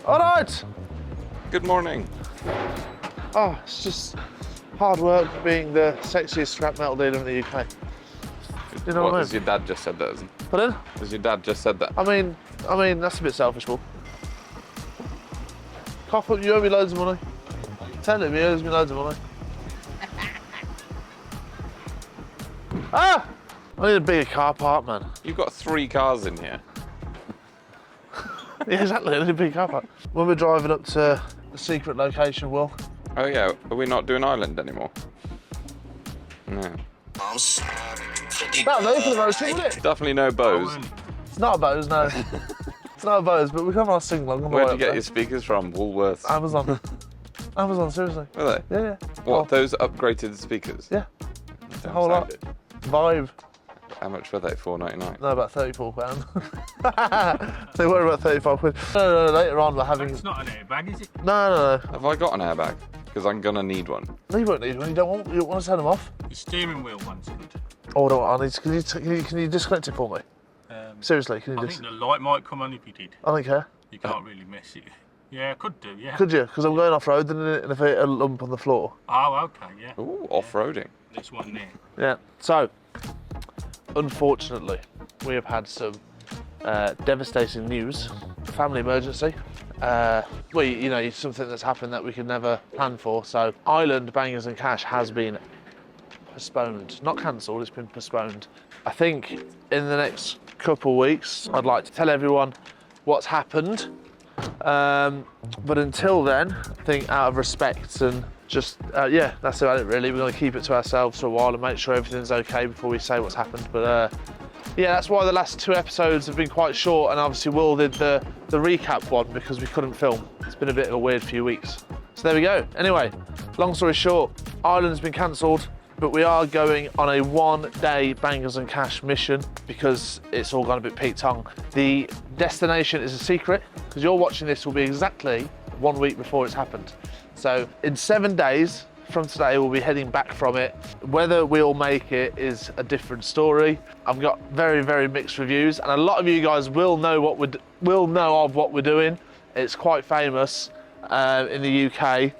All right. Good morning. Oh, it's just hard work being the sexiest scrap metal dealer in the UK. You know what I mean? Has your dad just said that, isn't it? Pardon? Has your dad just said that? I mean, that's a bit selfish, Will. Cough up, you owe me loads of money. Tell him he owes me loads of money. Ah! I need a bigger car park, man. You've got 3 cars in here. Yeah, exactly, I need a big car park. When we're driving up to the secret location, Will. Oh yeah, are we not doing Ireland anymore? No. That'll do for the road trip, wouldn't it? Definitely no bows. It's not a Bose, no. It's not a Bose, but we can have our sing-along on the way Where'd you up get there. your speakers from? Woolworths? Amazon. Amazon, seriously. Were they? Yeah. What, those upgraded speakers? Yeah. Don't whole lot. sound it. Vibe. How much were they? £4.99? No, about £34. They were about 35 quid. No, later on we're having... It's not an airbag, is it? No. Have I got an airbag? Because I'm gonna need one. No, you won't need one. You don't want to turn them off. Your steering wheel once in. Oh, no, I need to... Can you disconnect it for me? Seriously, can you I just... think the light might come on if you did. I don't care. You can't really mess it. Yeah, could do, yeah. Could you? Because I'm going off-road and if I hit a lump on the floor. Oh, okay, yeah. Ooh, off-roading. This one there. Yeah. So, unfortunately, we have had some devastating news. Family emergency. Something that's happened that we could never plan for. So, Ireland Bangers and Cash has been postponed. Not cancelled, it's been postponed. I think in the next couple of weeks, I'd like to tell everyone what's happened. But until then, I think out of respect and just, that's about it really. We're going to keep it to ourselves for a while and make sure everything's okay before we say what's happened. But that's why the last 2 episodes have been quite short, and obviously Will did the recap one because we couldn't film. It's been a bit of a weird few weeks. So there we go. Anyway, long story short, Ireland's been cancelled, but we are going on a 1-day Bangers and Cash mission because it's all gone a bit Pete Tong. The destination is a secret because you're watching this will be exactly 1 week before it's happened. So in 7 days from today, we'll be heading back from it. Whether we'll make it is a different story. I've got very, very mixed reviews, and a lot of you guys will know what we're doing. It's quite famous in the UK,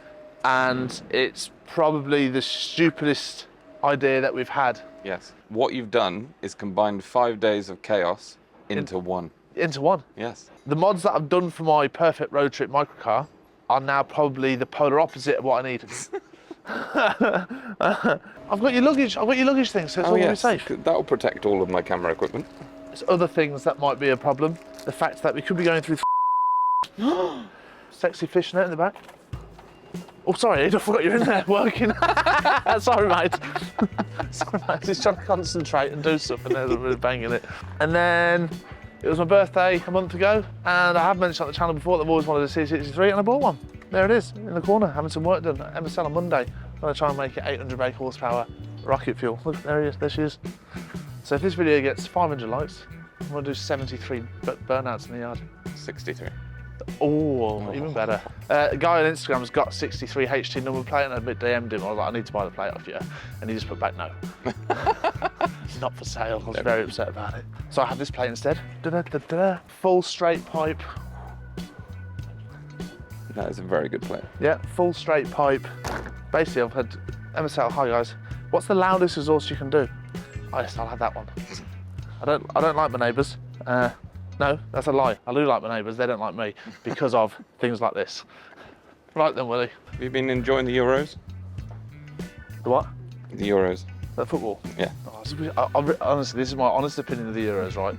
and it's probably the stupidest idea that we've had. Yes. What you've done is combined 5 days of chaos into one. Into one. Yes. The mods that I've done for my perfect road trip microcar are now probably the polar opposite of what I need. I've got your luggage thing, so it's all going to be safe. That'll protect all of my camera equipment. There's other things that might be a problem. The fact that we could be going through sexy fishnet in the back. Oh, sorry, I forgot you're in there working. Sorry, mate. Sorry, mate. He's trying to concentrate and do stuff, and they're really banging it. And then it was my birthday a month ago, and I have mentioned on the channel before that I've always wanted a C63, and I bought one. There it is, in the corner, having some work done at MSL on Monday. I'm going to try and make it 800 brake horsepower rocket fuel. Look, there he is, there she is. So if this video gets 500 likes, I'm going to do 73 burnouts in the yard. 63. Oh, even better. A guy on Instagram's got 63 HT number plate, and I DM'd him. I was like, I need to buy the plate off you. And he just put back no. Not for sale. I was very upset about it. So I have this plate instead. Da-da-da-da. Full straight pipe. That is a very good plate. Yeah, full straight pipe. Basically, I've had MSL. Hi guys. What's the loudest exhaust you can do? Oh, yes, I'll have that one. I don't like my neighbours. No, that's a lie. I do like my neighbours. They don't like me because of things like this. Right then, Willie. Have you been enjoying the Euros? The what? The Euros. The football? Yeah. Honestly, this is my honest opinion of the Euros, right?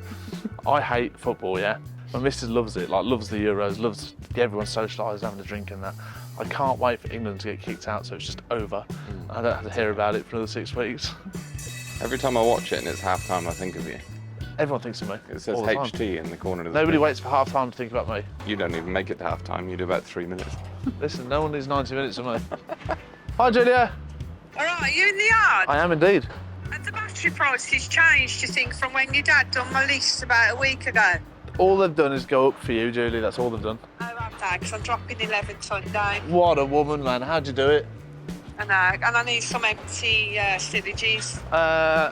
I hate football, yeah? My missus loves it, loves the Euros, loves everyone socialised, having a drink and that. I can't wait for England to get kicked out so it's just over. I don't have to hear about it for another 6 weeks. Every time I watch it and it's half-time, I think of you. Everyone thinks of me. It says HT in the corner of the Nobody screen. waits for half time to think about me. You don't even make it to half-time, you do about 3 minutes. Listen, no one needs 90 minutes of me. Hi, Julia. All right, are you in the yard? I am indeed. Have the battery prices changed, you think, from when your dad done my list about a week ago? All they've done is go up for you, Julie. That's all they've done. Oh, have they? Because I'm dropping 11 ton down. What a woman, man. How'd you do it? And I need some empty stillages.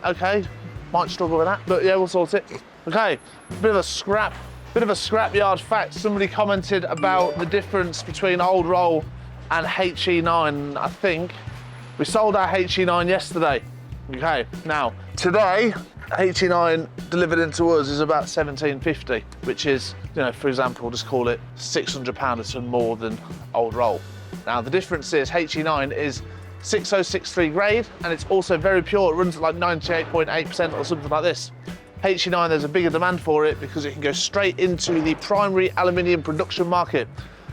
Okay. Might struggle with that, but yeah, we'll sort it. Okay, bit of a scrap Bit of a scrapyard fact. Somebody commented about the difference between old roll and HE9. I think we sold our HE9 yesterday. Okay, now today HE9 delivered into us is about 1750, which is, you know, for example, just call it £600 a tonne more than old roll. Now the difference is HE9 is 6063 grade, and it's also very pure. It runs at like 98.8% or something like this. HE9, there's a bigger demand for it because it can go straight into the primary aluminium production market,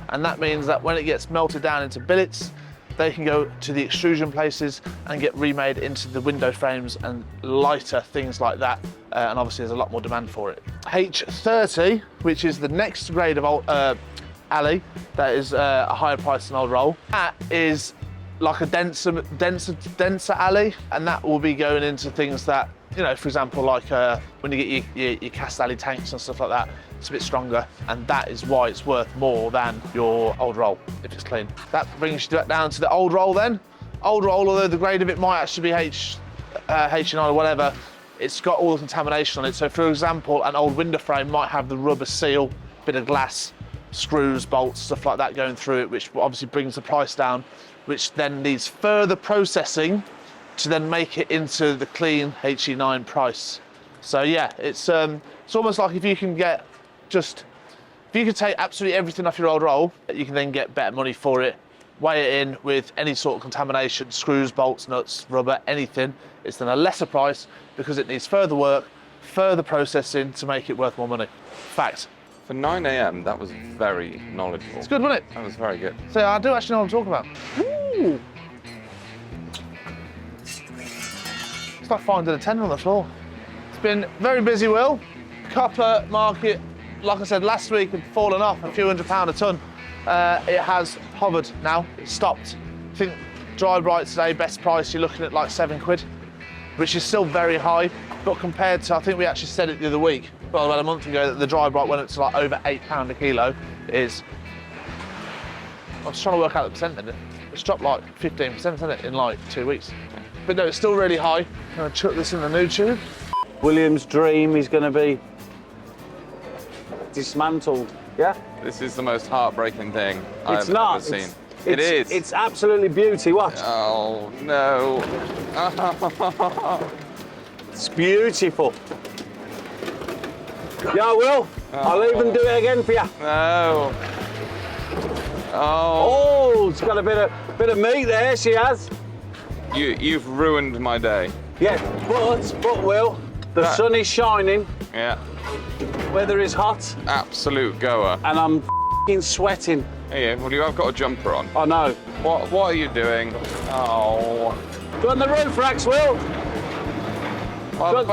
and that means that when it gets melted down into billets, they can go to the extrusion places and get remade into the window frames and lighter things like that. And obviously there's a lot more demand for it. H30, which is the next grade of old, alley, that is a higher price than old roll. That is like a denser alley, and that will be going into things that, you know, for example, like when you get your cast alley tanks and stuff like that, it's a bit stronger, and that is why it's worth more than your old roll if it's clean. That brings you down to the old roll then. Old roll, although the grade of it might actually be HE9 or whatever, it's got all the contamination on it. So for example, an old window frame might have the rubber seal, bit of glass, screws, bolts, stuff like that going through it, which obviously brings the price down, which then needs further processing to then make it into the clean HE9 price. So yeah, it's almost like if you can get if you could take absolutely everything off your old roll, you can then get better money for it, weigh it in with any sort of contamination, screws, bolts, nuts, rubber, anything. It's then a lesser price because it needs further work, further processing to make it worth more money. Fact. For 9 AM, that was very knowledgeable. It's good, wasn't it? That was very good. So I do actually know what I'm talking about. Ooh. It's like finding a tenner on the floor. It's been very busy, Will. Copper market, like I said, last week had fallen off a few £100 a tonne. It has hovered now, it's stopped. I think dry bright today, best price, you're looking at like £7, which is still very high, but compared to, I think we actually said it the other week, well, about a month ago, that the dry bright went up to like over £8 a kilo. Is, I'm just trying to work out the percent then. It's dropped like 15%, isn't it, in like 2 weeks. But no, it's still really high. I'm gonna chuck this in the new tube. William's dream is going to be dismantled. Yeah? This is the most heartbreaking thing I've ever seen. It is. It's absolutely beauty. Watch. Oh, no. It's beautiful. Yeah, Will. I'll even do it again for you. No. Oh. Oh, it's got a bit of meat there. She has. You've ruined my day. Yeah, but Will, the sun is shining. Yeah. Weather is hot. Absolute goer. And I'm f***ing sweating. Hey, well, you have got a jumper on. I know. What are you doing? Oh. Go on the roof, Rax, Will. Well,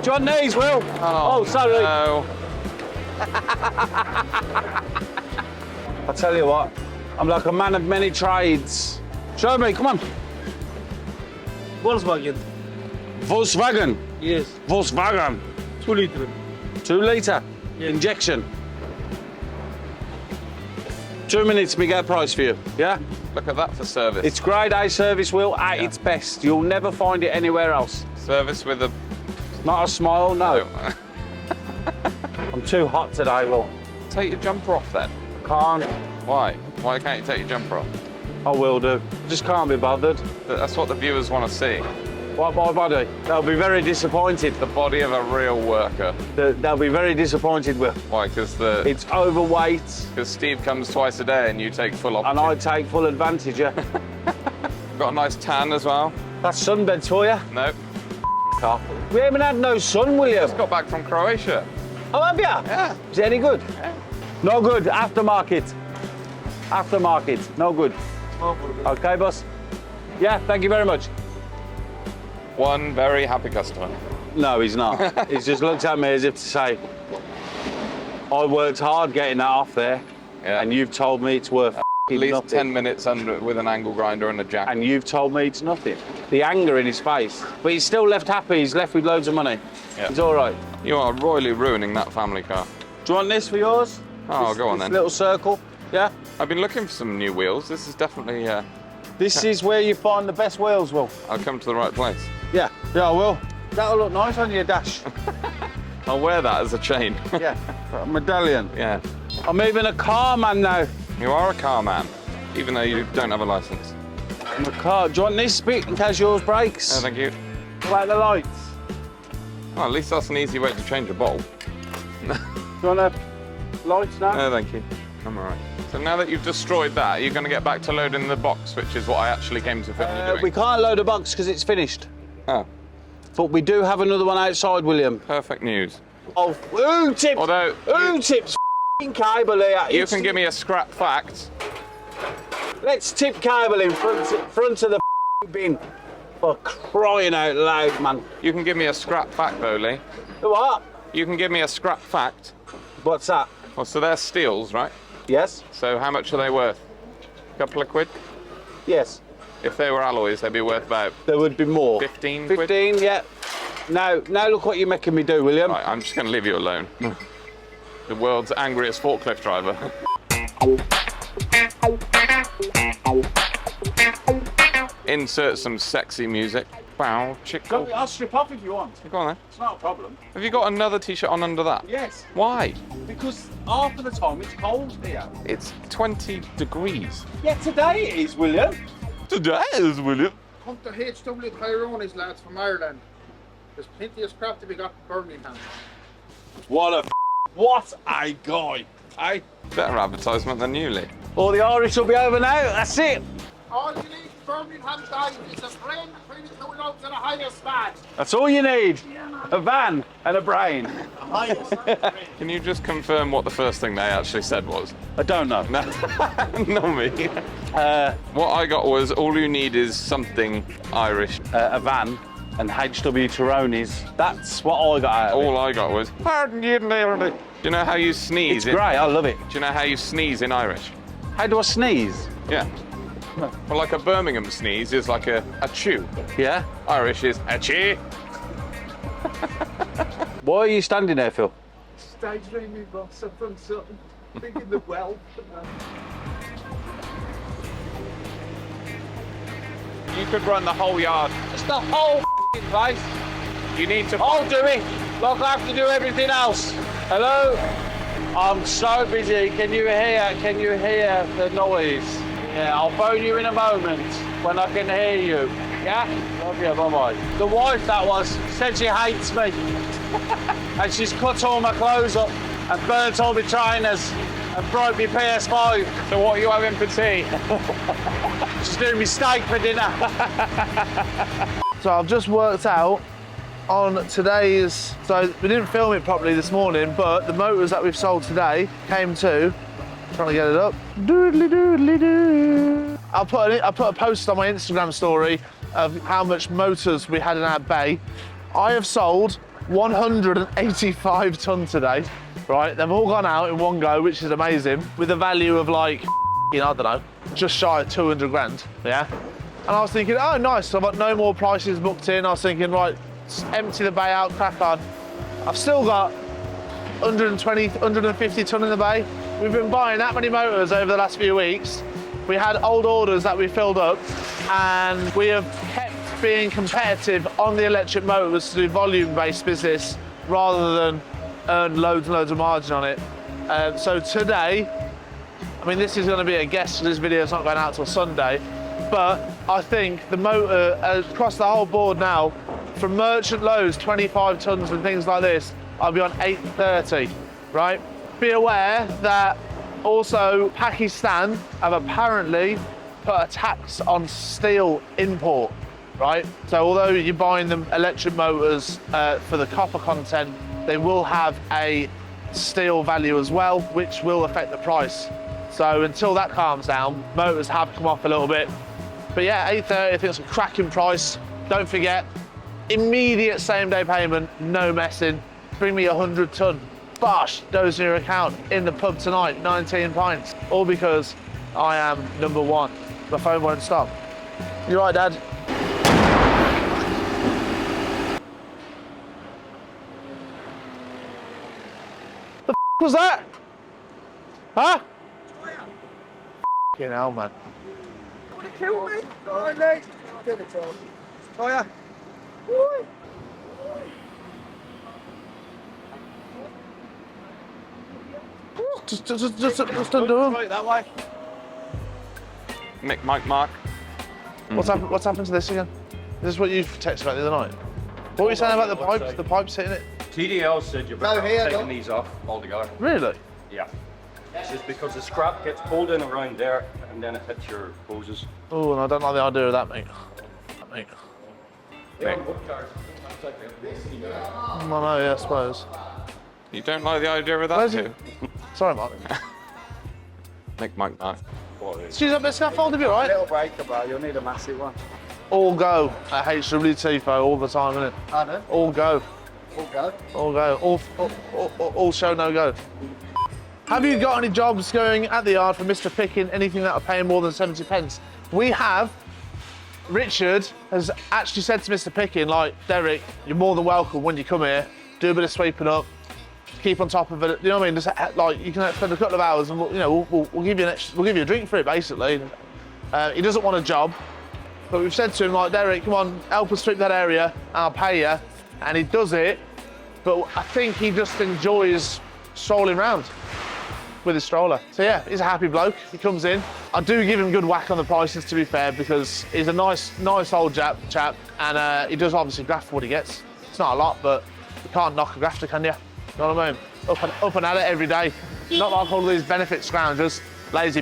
Do you want these, Will? Oh, sorry. No. I tell you what, I'm like a man of many trades. Show me, come on. Volkswagen. Volkswagen. Yes. Volkswagen. 2 liter. 2 litre. Yes. Injection. 2 minutes, me get a price for you. Yeah? Look at that for service. It's grade A service, Will, at its best. You'll never find it anywhere else. Service with a... Not a smile, no. I'm too hot today, Will. Take your jumper off then. Can't. Why? Why can't you take your jumper off? I will do. Just can't be bothered. That's what the viewers want to see. What, my body? They'll be very disappointed. The body of a real worker. They'll be very disappointed, Will. Why? Because It's overweight. Steve comes twice a day and you take full And opportunity. I take full advantage, yeah. Got a nice tan as well. That's sunbeds for you. No. Car. We haven't had no sun, William. Just got back from Croatia. Oh, have you? Yeah. Is it any good? Yeah. No good. Aftermarket. Aftermarket. No good. Okay, boss. Yeah, thank you very much. One very happy customer. No, he's not. He's just looked at me as if to say, I worked hard getting that off there, Yeah. and you've told me it's worth At least nothing. 10 minutes under with an angle grinder and a jack. And you've told me it's nothing. The anger in his face. But he's still left happy. He's left with loads of money. Yeah. He's all right. You are royally ruining that family car. Do you want this for yours? Oh, This- go on this then. little circle. Yeah? I've been looking for some new wheels. This is definitely, This is where you find the best wheels, Will. I'll come to the right place. Yeah. Yeah, I will. That'll look nice on your dash. I'll wear that as a chain. Yeah, a medallion. Yeah. I'm even a car man now. You are a car man, even though you don't have a license. I'm a car. Do you want this bit in case yours breaks? No, thank you. What about the lights? Well, at least that's an easy way to change a bulb. Do you want lights now? No, thank you. I'm all right. So now that you've destroyed that, you're going to get back to loading the box, which is what I actually came to film you doing. We can't load a box because it's finished. Oh, But we do have another one outside, William. perfect news. Oh, who tips? Although Who tips f***ing cable here? you can give me a scrap fact. Let's tip cable in front of the f***ing bin. For crying out loud, man. You can give me a scrap fact, though, Lee. What? You can give me a scrap fact. What's that? Well, so they're steels, right? Yes? So how much are they worth? A couple of quid? Yes. If they were alloys, they'd be worth about There would be more. 15 quid? 15, yeah. Now look what you're making me do, William. Right, I'm just going to leave you alone. The world's angriest forklift driver. Insert some sexy music. Wow, chickle. I'll strip off if you want. Go on then. It's not a problem. Have you got another t-shirt on under that? Yes, Why? because half of the time it's cold here. It's 20 degrees. Yeah, today it is, William. Today is, William. Come to HW Taroni's, lads, from Ireland. There's plenty of scrap to be got in Birmingham. What a guy. Hey? Better advertisement than you, Lee. All the Irish will be over now. That's it. All you need in Birmingham, guys, is a brain between the two loads and a higher span. That's all you need. A van and a brain. Can you just confirm what the first thing they actually said was? I don't know. No, not me. What I got was all you need is something Irish. A van and HW Taroni's. That's what I got out of it. All I got was, pardon you, do you know how you sneeze? It's great, I love it. Do you know how you sneeze in Irish? How do I sneeze? Yeah. Well, like a Birmingham sneeze is like a chew. Yeah? Irish is a chew. Why are you standing there, Phil? Stage me, boss. I've done something. Thinking the well. You could run the whole yard. It's the whole place. You need to. I'll do it. Like I have to do everything else. Hello? I'm so busy. Can you hear the noise? Yeah, I'll phone you in a moment when I can hear you. Yeah? Love you, bye-bye. The wife that was said she hates me. And she's cut all my clothes up and burnt all my trainers and broke my PS5. So what are you having for tea? She's doing me steak for dinner. So I've just worked out on today's, so we didn't film it properly this morning, but the motors that we've sold today came to, trying to get it up, doodly doodly doo. I put a post on my Instagram story of how much motors we had in our bay. I have sold 185 ton today, right? They've all gone out in one go, which is amazing, with a value of like, I don't know, just shy of 200 grand, yeah? And I was thinking, oh, nice, I've got no more prices booked in. I was thinking, right, empty the bay out, crack on. I've still got 120, 150 ton in the bay. We've been buying that many motors over the last few weeks. We had old orders that we filled up, and we have kept being competitive on the electric motors to do volume-based business rather than earn loads and loads of margin on it. So today, I mean, this is going to be a guess, so this video is not going out till Sunday, but I think the motor across the whole board now, from merchant loads, 25 tons and things like this, I'll be on 830, right? Be aware that also Pakistan have apparently put a tax on steel import, right? So although you're buying them electric motors for the copper content, they will have a steel value as well, which will affect the price. So until that calms down, motors have come off a little bit. But yeah, 830, I think it's a cracking price. Don't forget, immediate same day payment, no messing. Bring me 100 ton. Bosh, those in your account in the pub tonight, 19 pints. All because I am number one. My phone won't stop. You right, Dad? The f was that? Huh? Fucking hell, man. Kill me. Oh, mate. Give it to him. Oh, yeah. Just undo them. Right, that way. Mick, Mike, Mark. What's happened to this again? Is this what you texted about the other night? What were you saying about the pipes? The pipes hitting it? TDL said you're better taking these off altogether. Really? Yeah. It's just because the scrap gets pulled in around there and then it hits your hoses. Oh, and I don't like the idea of that, mate. Mate. Mick. I know, yeah, I suppose. You don't like the idea of that Where's too? Sorry, Mark. Mick, Mike, Mark. Excuse me, a bit of scaffold, if you're right. Little breaker, bro. You'll need a massive one. All go at HWT, though, all the time, innit? Pardon? All go. All go. All go. All show, no go. Have you got any jobs going at the yard for Mr. Picking, anything that'll pay more than 70 pence? We have. Richard has actually said to Mr. Picking, like, Derek, you're more than welcome when you come here. Do a bit of sweeping up, keep on top of it. You know what I mean? Just like you can spend a couple of hours, and we'll give you we'll give you a drink for it, basically. He doesn't want a job, but we've said to him, like, Derek, come on, help us sweep that area, I'll pay you. And he does it, but I think he just enjoys strolling around with his stroller. So yeah, he's a happy bloke. He comes in. I do give him good whack on the prices, to be fair, because he's a nice old chap, and he does obviously graft for what he gets. It's not a lot, but you can't knock a grafter, can you? You know what I mean? Up and at it every day. Not like all these benefit scroungers, lazy.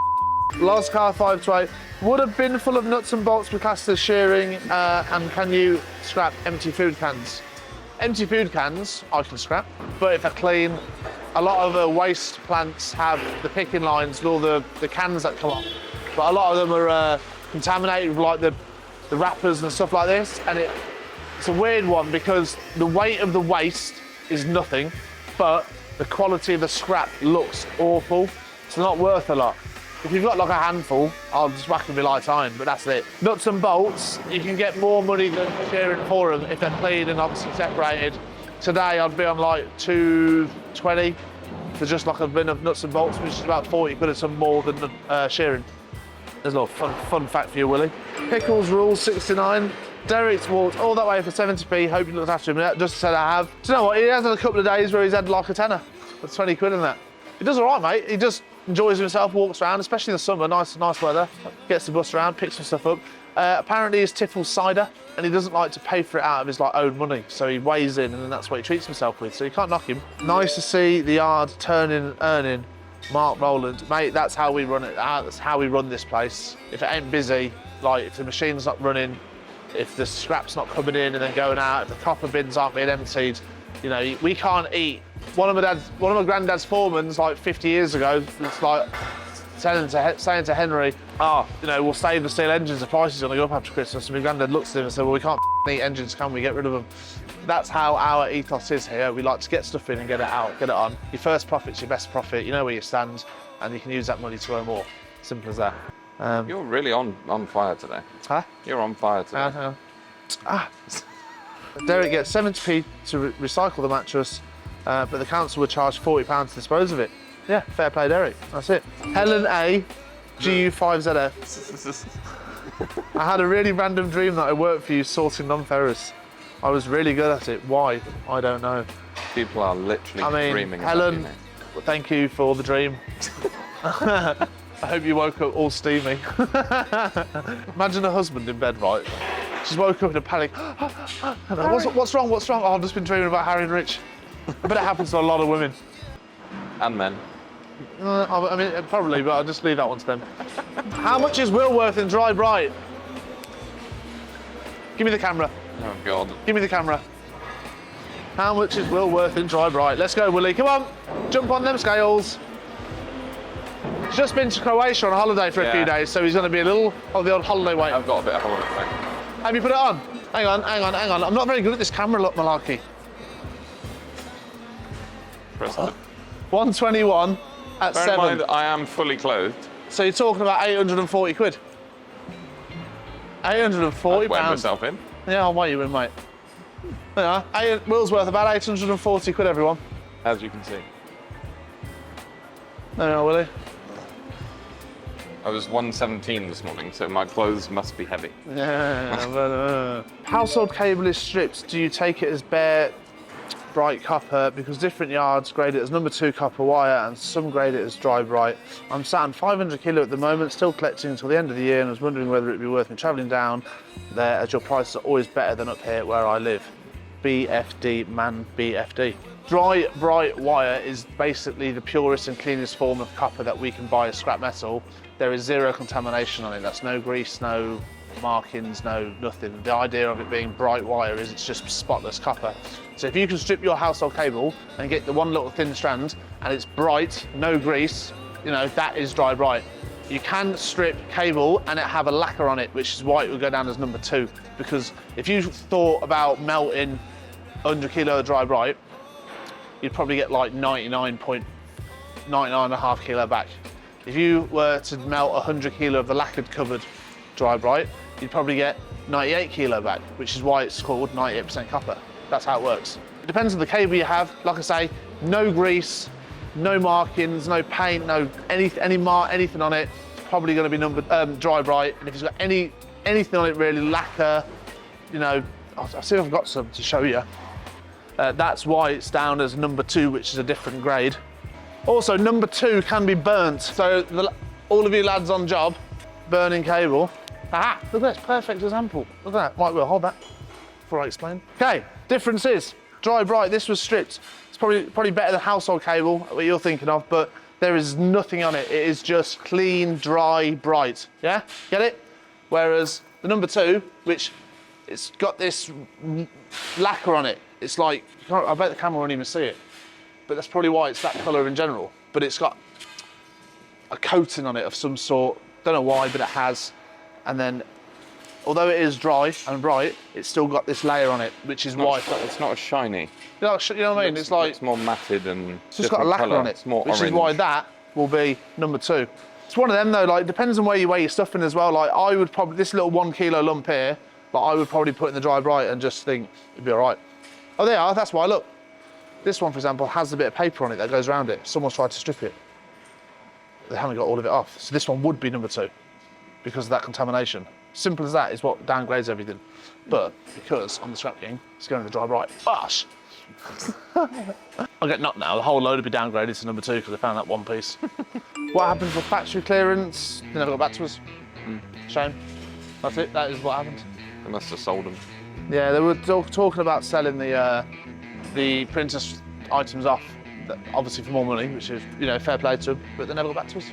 Lost car 5 to 8. Would a bin full of nuts and bolts be classed as shearing, and can you scrap empty food cans? Empty food cans, I can scrap, but if they're clean, a lot of the waste plants have the picking lines and all the cans that come off, but a lot of them are contaminated with like the wrappers and stuff like this, and it's a weird one because the weight of the waste is nothing, but the quality of the scrap looks awful. It's not worth a lot. If you've got like a handful, I'll just whack them with light iron, but that's it. Nuts and bolts, you can get more money than shearing for them if they're clean and obviously separated. Today I'd be on like 220 for just like a bin of nuts and bolts, which is about 40 quid or some more than shearing. There's a little fun fact for you, Willie. Pickles rule 69. Derek's walked all that way for 70p. Hope you looked after him. Just said I have. Do you know what? He has had a couple of days where he's had like a tenner. That's 20 quid in that. He does all right, mate. He just enjoys himself, walks around, especially in the summer. Nice weather. Gets the bus around, picks some stuff up. Apparently he's Tiffles cider, and he doesn't like to pay for it out of his like own money. So he weighs in, and then that's what he treats himself with. So you can't knock him. Nice to see the yard turning, earning. Mark Rowland, mate, that's how we run it. That's how we run this place. If it ain't busy, like if the machine's not running, if the scrap's not coming in and then going out, if the copper bins aren't being emptied, you know, we can't eat. One of my granddad's foremans, like 50 years ago, was like saying to Henry, you know, we'll save the steel engines, the price is going to go up after Christmas. And my granddad looks at him and said, well, we can't eat engines, can we? Get rid of them. That's how our ethos is here. We like to get stuff in and get it out, get it on. Your first profit's your best profit. You know where you stand, and you can use that money to earn more. Simple as that. You're really on fire today. Huh? You're on fire today. Derek gets 70p to recycle the mattress, but the council would charge £40 to dispose of it. Yeah, fair play, Derek. That's it. Helen A, GU5ZF. I had a really random dream that I worked for you sorting non-ferrous. I was really good at it. Why? I don't know. People are literally dreaming about Helen, you, mate. thank you for the dream. I hope you woke up all steamy. Imagine a husband in bed, right? She's woke up in a panic. What's wrong? What's wrong? Oh, I've just been dreaming about Harry and Rich. I bet it happens to a lot of women. And men. I mean, probably, but I'll just leave that one to them. How much is Will worth in Dry Bright? Give me the camera. Oh, God. Give me the camera. How much is Will worth in Dry Bright? Let's go, Willie. Come on. Jump on them scales. He's just been to Croatia on holiday for a few days, so he's going to be a little of the old holiday weight. I've got a bit of holiday thing. Have you put it on? Hang on. I'm not very good at this camera look, malarkey. Press it. 121 at Bear 7. in mind that I am fully clothed. So you're talking about 840 quid. 840 I'd wear pounds. myself in. Yeah, I'll weigh you in, mate. There you are. Will's worth about 840 quid, everyone. As you can see. There you are, Willie. I was 117 this morning, so my clothes must be heavy. Yeah, but, household cable is stripped. Do you take it as bare bright copper because different yards grade it as number 2 copper wire and some grade it as dry bright. I'm sat on 500 kilo at the moment, still collecting until the end of the year, and I was wondering whether it'd be worth me travelling down there as your prices are always better than up here where I live. BFD, man, BFD. Dry bright wire is basically the purest and cleanest form of copper that we can buy as scrap metal. There is zero contamination on it. That's no grease, no markings, no nothing. The idea of it being bright wire is it's just spotless copper. So if you can strip your household cable and get the one little thin strand and it's bright, no grease, you know, that is dry bright. You can strip cable and it have a lacquer on it, which is why it would go down as number 2. Because if you thought about melting 100 kilo of dry bright, you'd probably get like 99.5 kilo back. If you were to melt 100 kilo of the lacquered covered dry bright, you'd probably get 98 kilo back, which is why it's called 98% copper. That's how it works. It depends on the cable you have. Like I say, no grease, no markings, no paint, no anything on it. It's probably going to be dry bright. And if it's got anything on it really, lacquer, you know, I'll see if I've got some to show you. That's why it's down as number 2, which is a different grade. Also, number 2 can be burnt. So all of you lads on job, burning cable. Aha, look at this, perfect example. Look at that. Right, we'll hold that before I explain. Okay, difference is, dry bright, this was stripped. It's probably better than household cable, what you're thinking of, but there is nothing on it. It is just clean, dry, bright. Yeah, get it? Whereas the number 2, which it's got this lacquer on it. It's like, I bet the camera won't even see it, but that's probably why it's that colour in general. But it's got a coating on it of some sort. Don't know why, but it has. And then, although it is dry and bright, it's still got this layer on it, which is why it's not as shiny. You know what I mean? It's like it's more matted and it's just got a lacquer colour. on it, It's more which orange. is why that will be number 2. It's one of them though. Like depends on where you weigh your stuff in as well. Like I would probably this little 1 kilo lump here, but I would probably put in the dry bright and just think it'd be all right. Oh, they are. That's why. Look, this one, for example, has a bit of paper on it that goes around it. Someone's tried to strip it. They haven't got all of it off. So this one would be number 2 because of that contamination. Simple as that is what downgrades everything. But because on the Scrap King, it's going to the dry bright. Bosh! I'll get knocked now. The whole load would be downgraded to number 2 because I found that one piece. What happened for factory clearance? They never got back to us. Shame. That's it. That is what happened. They must have sold them. Yeah, they were talking about selling the Princess items off, obviously for more money, which is, you know, fair play to them, but they never got back to us.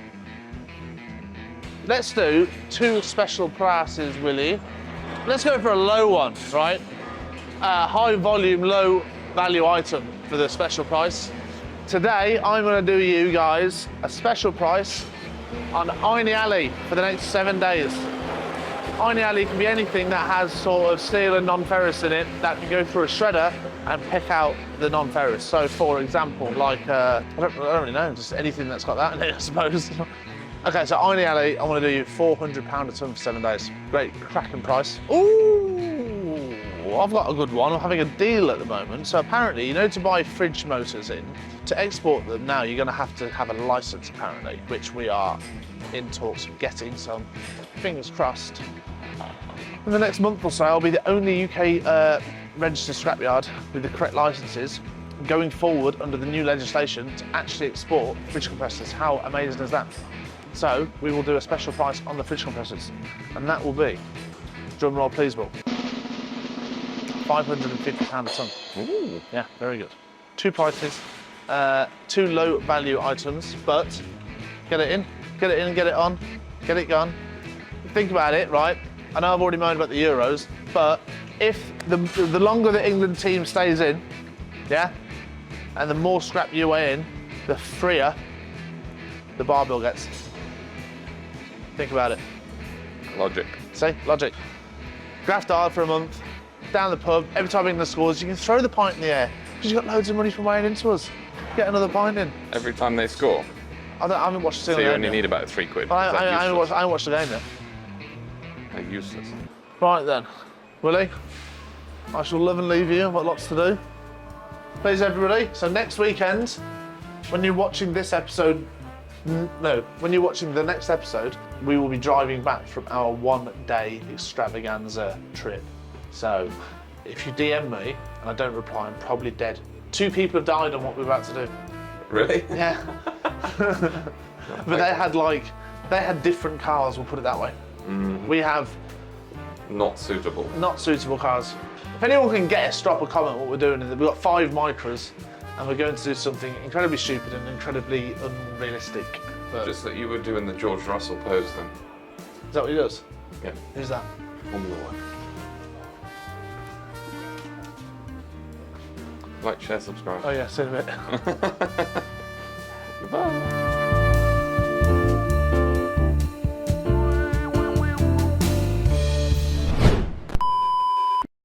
Let's do 2 special prices, Willie. Let's go for a low one, right? High volume, low value item for the special price. Today, I'm gonna do you guys a special price on Iron Alley for the next 7 days. Iron Alley can be anything that has sort of steel and non-ferrous in it that can go through a shredder and pick out the non-ferrous. So for example, like, I don't really know, just anything that's got that in it, I suppose. Okay, so Iron Alley, I want to do you £400 a ton for 7 days. Great, cracking price. Ooh, I've got a good one. I'm having a deal at the moment. So apparently, you know, to buy fridge motors in, to export them now, you're going to have a license apparently, which we are in talks of getting, so fingers crossed. In the next month or so, I'll be the only UK registered scrapyard with the correct licenses going forward under the new legislation to actually export fridge compressors. How amazing is that? So we will do a special price on the fridge compressors, and that will be, drum roll please, Will, £550 a ton. Ooh. Yeah, very good. 2 prices, 2 low value items, but get it in, get it on, get it gone. Think about it, right? I know I've already moaned about the Euros, but if the longer the England team stays in, yeah, and the more scrap you weigh in, the freer the bar bill gets. Think about it. Logic. See, logic. Graft hard for a month, down the pub, every time England scores, you can throw the pint in the air because you've got loads of money from weighing into us. Get another pint in. Every time they score. I haven't watched the So you game only yet. need about £3. I haven't watched the game yet. They're useless. Right then, Willie, I shall love and leave you. I've got lots to do. Please, everybody. So next weekend, when you're watching this episode, when you're watching the next episode, we will be driving back from our 1-day extravaganza trip. So if you DM me and I don't reply, I'm probably dead 2 people have died on what we're about to do. Really? Yeah. But they had different cars, we'll put it that way. We have Not suitable. not suitable cars. If anyone can guess, drop a comment what we're doing. We've got 5 Micras and we're going to do something incredibly stupid and incredibly unrealistic. But Just that you were doing the George Russell pose then. is that what he does? Yeah. Who's that? Formula One. Like, share, subscribe. Oh yeah, see you in a bit. Goodbye.